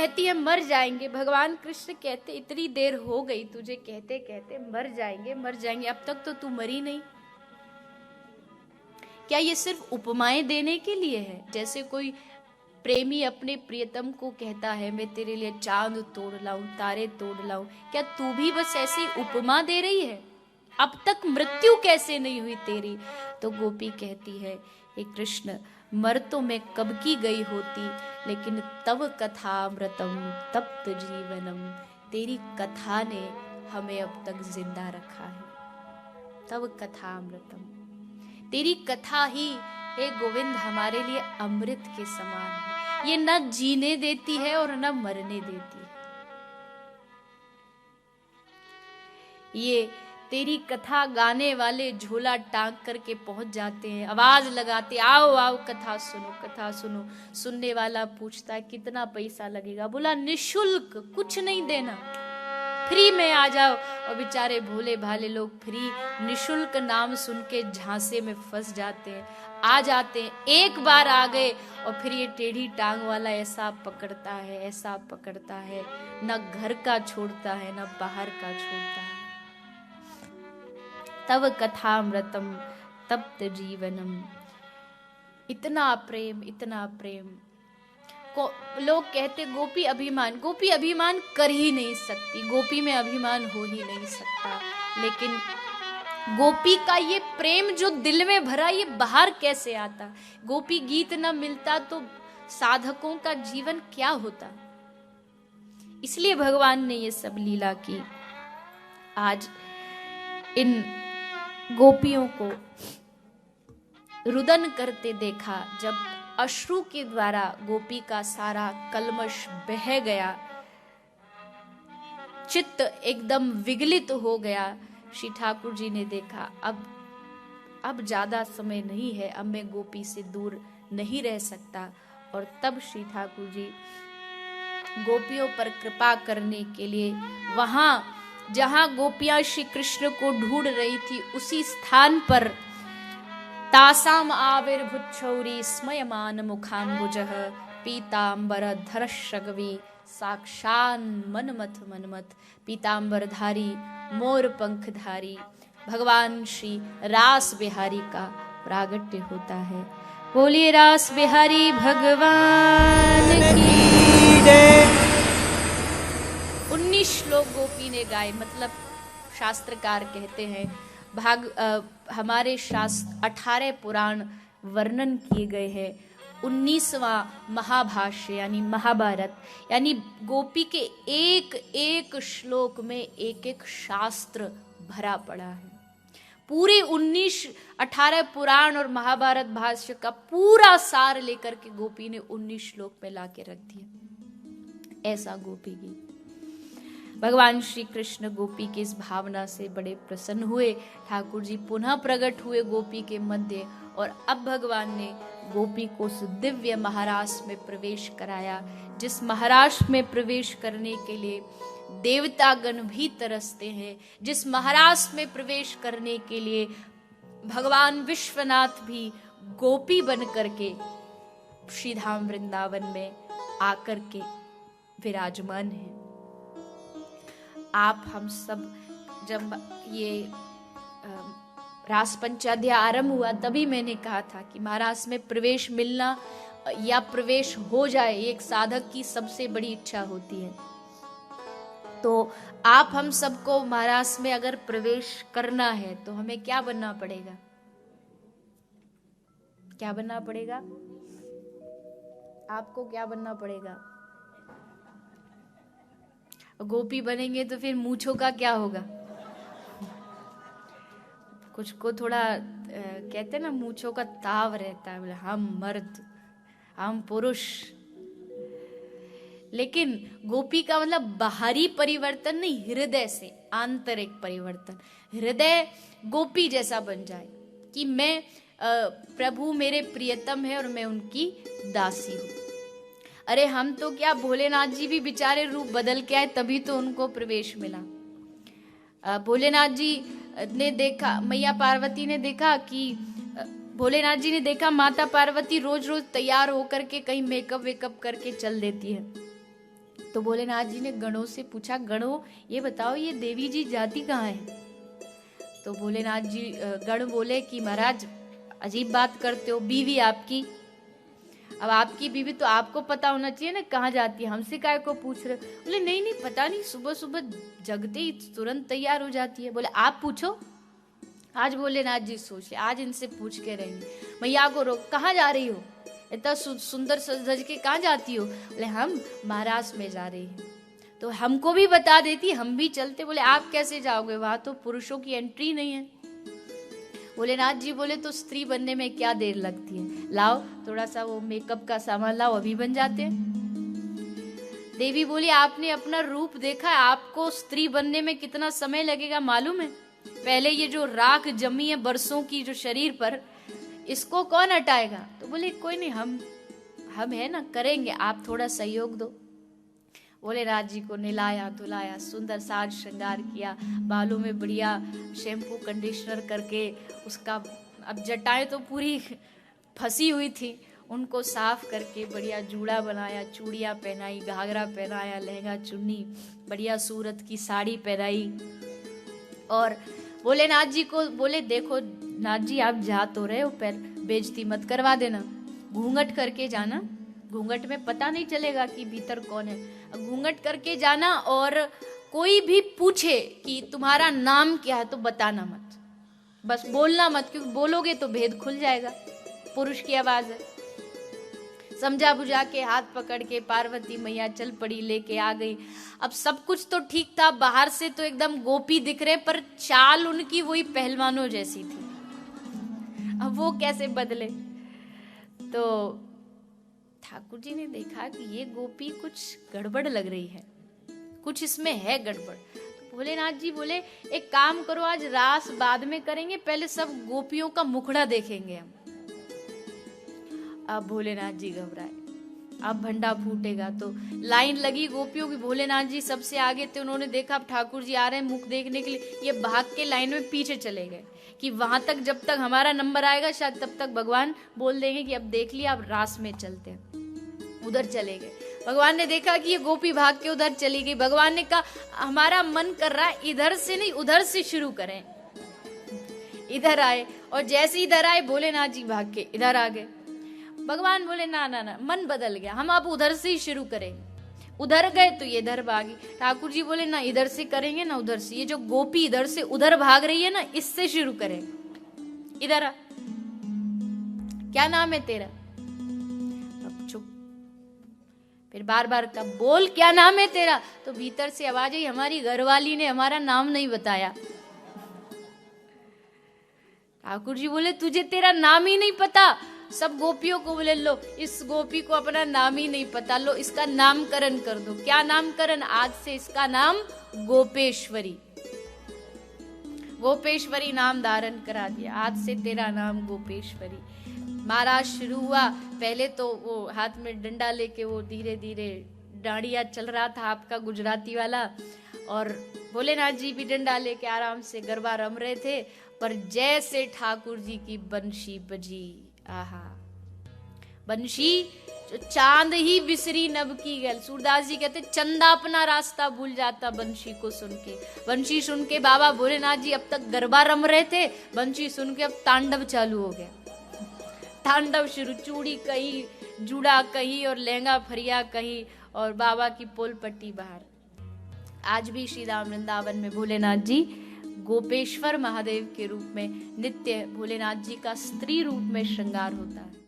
कहती है मर जाएंगे। भगवान कृष्ण कहते इतनी देर हो गई तुझे कहते कहते मर जाएंगे मर जाएंगे, अब तक तो तू मरी नहीं। क्या ये सिर्फ उपमाएं देने के लिए है? जैसे कोई प्रेमी अपने प्रियतम को कहता है मैं तेरे लिए चांद तोड़ लाऊं तारे तोड़ लाऊं, क्या तू भी बस ऐसी उपमा दे रही है? अब तक मृत्यु कैसे नहीं हुई तेरी? तो गोपी कहती है हे कृष्ण, मर तो मैं कब की गई होती, लेकिन तव कथामृतम तप्त जीवनम, तेरी कथा ने हमें अब तक जिंदा रखा है। तव कथामृतम, तेरी कथा ही हे गोविंद हमारे लिए अमृत के समान है। ये न जीने देती है और न मरने देती है। ये तेरी कथा गाने वाले झोला टांग करके पहुंच जाते हैं, आवाज लगाते आओ आओ कथा सुनो कथा सुनो। सुनने वाला पूछता है कितना पैसा लगेगा? बोला निशुल्क, कुछ नहीं देना, फ्री में आ जाओ। और बेचारे भोले भाले लोग फ्री निशुल्क नाम सुन के झांसे में फंस जाते हैं, आ जाते हैं। एक बार आ गए और फिर ये टेढ़ी टांग वाला ऐसा पकड़ता है ऐसा पकड़ता है, न घर का छोड़ता है न बाहर का छोड़ता है। तव कथामृतम तप्त जीवनम, इतना प्रेम को लोग कहते गोपी अभिमान, गोपी अभिमान कर ही नहीं सकती, गोपी में अभिमान हो ही नहीं सकता। लेकिन गोपी का ये प्रेम जो दिल में भरा ये बाहर कैसे आता? गोपी गीत न मिलता तो साधकों का जीवन क्या होता? इसलिए भगवान ने ये सब लीला की। आज इन गोपियों को रुदन करते देखा, जब अश्रु के द्वारा गोपी का सारा कल्मश बह गया, चित्त एकदम विगलित हो गया। श्री ठाकुर जी ने देखा अब ज्यादा समय नहीं है, अब मैं गोपी से दूर नहीं रह सकता। और तब श्री ठाकुर जी गोपियों पर कृपा करने के लिए वहां जहां गोपियां श्री कृष्ण को ढूंढ रही थी उसी स्थान पर तासाम आविर्भुच्छौरी स्मयमान मुखाम्बुजः पीतांबर धरशगवी साक्षान मनमथ पीतांबरधारी मोर पंखधारी भगवान श्री रास बिहारी का प्रागट्य होता है। बोलिए रास बिहारी भगवान की जय। 19 श्लोक गोपी ने गाए, मतलब शास्त्रकार कहते हैं हमारे शास्त्र 18 पुराण वर्णन किए गए हैं, 19वां महाभाष्य यानी महाभारत, यानी गोपी के एक एक श्लोक में एक एक शास्त्र भरा पड़ा है। पूरे 18 पुराण और महाभारत भाष्य का पूरा सार लेकर के गोपी ने 19 श्लोक में लाके रख दिया। ऐसा गोपी गीत। भगवान श्री कृष्ण गोपी की इस भावना से बड़े प्रसन्न हुए। ठाकुर जी पुनः प्रकट हुए गोपी के मध्य, और अब भगवान ने गोपी को उस दिव्य महारास में प्रवेश कराया, जिस महारास में प्रवेश करने के लिए देवतागण भी तरसते हैं, जिस महारास में प्रवेश करने के लिए भगवान विश्वनाथ भी गोपी बन करके श्रीधाम वृंदावन में आकर के विराजमान है। आप हम सब जब ये रास पंचाध्याय आरंभ हुआ तभी मैंने कहा था कि महारास में प्रवेश मिलना या प्रवेश हो जाए एक साधक की सबसे बड़ी इच्छा होती है। तो आप हम सबको महारास में अगर प्रवेश करना है तो हमें क्या बनना पड़ेगा? क्या बनना पड़ेगा? आपको क्या बनना पड़ेगा? गोपी बनेंगे तो फिर मूंछों का क्या होगा? कुछ को थोड़ा कहते ना मूंछों का ताव रहता है, बोले हम मर्द हम पुरुष। लेकिन गोपी का मतलब बाहरी परिवर्तन नहीं, हृदय से आंतरिक परिवर्तन। हृदय गोपी जैसा बन जाए कि मैं प्रभु मेरे प्रियतम है और मैं उनकी दासी हूँ। अरे हम तो क्या, भोलेनाथ जी भी बेचारे रूप बदल के आए तभी तो उनको प्रवेश मिला। भोलेनाथ जी ने देखा, मैया पार्वती ने देखा कि भोलेनाथ जी ने देखा माता पार्वती रोज रोज तैयार होकर के कहीं मेकअप वेकअप करके चल देती है, तो भोलेनाथ जी ने गणों से पूछा, गणों ये बताओ ये देवी जी जाती कहाँ है? तो भोलेनाथ जी गण बोले कि महाराज अजीब बात करते हो, बीवी आपकी, अब आपकी बीवी तो आपको पता होना चाहिए ना कहाँ जाती है, हमसे काय को पूछ रहे? बोले नहीं नहीं पता नहीं, सुबह सुबह जगते ही तुरंत तैयार हो जाती है। बोले आप पूछो। आज भोलेनाथ जी सोच ले, आज इनसे पूछ के रहेंगे। मैया को रोक, कहाँ जा रही हो? इतना सुंदर सज के कहाँ जाती हो? बोले हम महाराष्ट्र में जा रही हैं। तो हमको भी बता देती, हम भी चलते। बोले आप कैसे जाओगे, वहां तो पुरुषों की एंट्री नहीं है। भोलेनाथ जी बोले तो स्त्री बनने में क्या देर लगती है, लाओ थोड़ा सा वो मेकअप का सामान लाओ, अभी बन जाते हैं। देवी बोली आपने अपना रूप देखा, आपको स्त्री बनने में कितना समय लगेगा मालूम है? पहले ये जो राख जमी है बरसों की जो शरीर पर, इसको कौन हटाएगा? तो बोले कोई नहीं, हम है ना, करेंगे, आप थोड़ा सहयोग दो। भोलेनाथ जी को नहलाया धुलाया, सुंदर साज श्रृंगार किया, बालों में बढ़िया शैम्पू कंडीशनर करके उसका, अब जटाएं तो पूरी फंसी हुई थी, उनको साफ करके बढ़िया जूड़ा बनाया, चूड़ियाँ पहनाई, घाघरा पहनाया, लहंगा चुन्नी, बढ़िया सूरत की साड़ी पहनाई। और भोलेनाथ जी को बोले देखो नाथ जी आप जा तो रहे हो, पर बेइज्जती मत करवा देना, घूंघट करके जाना, घूंघट में पता नहीं चलेगा कि भीतर कौन है, घूंघट करके जाना। और कोई भी पूछे कि तुम्हारा नाम क्या है तो बताना मत, बस बोलना मत, क्योंकि बोलोगे तो भेद खुल जाएगा, पुरुष की आवाज है। समझा बुझा के हाथ पकड़ के पार्वती मैया चल पड़ी, लेके आ गई। अब सब कुछ तो ठीक था, बाहर से तो एकदम गोपी दिख रहे, पर चाल उनकी वही पहलवानों जैसी थी। अब वो कैसे बदले? तो ठाकुर जी ने देखा कि ये गोपी कुछ गड़बड़ लग रही है, कुछ इसमें है गड़बड़। तो भोलेनाथ जी बोले एक काम करो, आज रास बाद में करेंगे, पहले सब गोपियों का मुखड़ा देखेंगे हम। अब भोलेनाथ जी घबराए, अब भंडा फूटेगा। तो लाइन लगी गोपियों की, भोलेनाथ जी सबसे आगे थे, उन्होंने देखा अब ठाकुर जी आ रहे हैं मुख देखने के लिए, ये भाग के लाइन में पीछे चले गए कि वहां तक जब तक हमारा नंबर आएगा शायद तब तक भगवान बोल देंगे कि अब देख लिया, अब रास में चलते हैं। उधर चले गए। भगवान ने देखा कि ये गोपी भाग के उधर चली गई। भगवान ने कहा हमारा मन कर रहा है इधर से नहीं उधर से शुरू करें। इधर आए, और जैसे इधर आए भोलेनाथ जी भाग के इधर आ गए। भगवान बोले ना ना ना, मन बदल गया, हम अब उधर से ही शुरू करेंगे। उधर गए तो ये इधर भागी। ठाकुर जी बोले ना इधर से करेंगे ना उधर से, ये जो गोपी इधर से उधर भाग रही है ना, इससे शुरू करेंगे। इधर आ, क्या नाम है तेरा? अब चुप। फिर बार बार का बोल क्या नाम है तेरा? तो भीतर से आवाज आई हमारी घरवाली ने हमारा नाम नहीं बताया। ठाकुर जी बोले तुझे तेरा नाम ही नहीं पता? सब गोपियों को बोले लो इस गोपी को अपना नाम ही नहीं पता, लो इसका नामकरण कर दो। क्या नामकरण? आज से इसका नाम गोपेश्वरी। गोपेश्वरी नाम धारण करा दिया, आज से तेरा नाम गोपेश्वरी। महाराज शुरू हुआ, पहले तो वो हाथ में डंडा लेके वो धीरे धीरे डांडिया चल रहा था आपका गुजराती वाला, और भोलेनाथ जी भी डंडा लेके आराम से गरबा रम रहे थे। पर जैसे ठाकुर जी की बंशी बजी, आहा, बंशी जो चांद ही बिसरी नभ की गल। सूरदास जी कहते चंदा अपना रास्ता भूल जाता बंशी को सुन के। बंशी सुन के बाबा भोलेनाथ जी अब तक गरबा रम रहे थे, बंशी सुन के अब तांडव चालू हो गया। तांडव शुरू, चूड़ी कहीं, जूड़ा कहीं, और लहंगा फरिया कहीं, और बाबा की पोल पट्टी बाहर। आज भी श्री राम वृंदावन में भोलेनाथ जी गोपेश्वर महादेव के रूप में नित्य भोलेनाथ जी का स्त्री रूप में श्रृंगार होता है।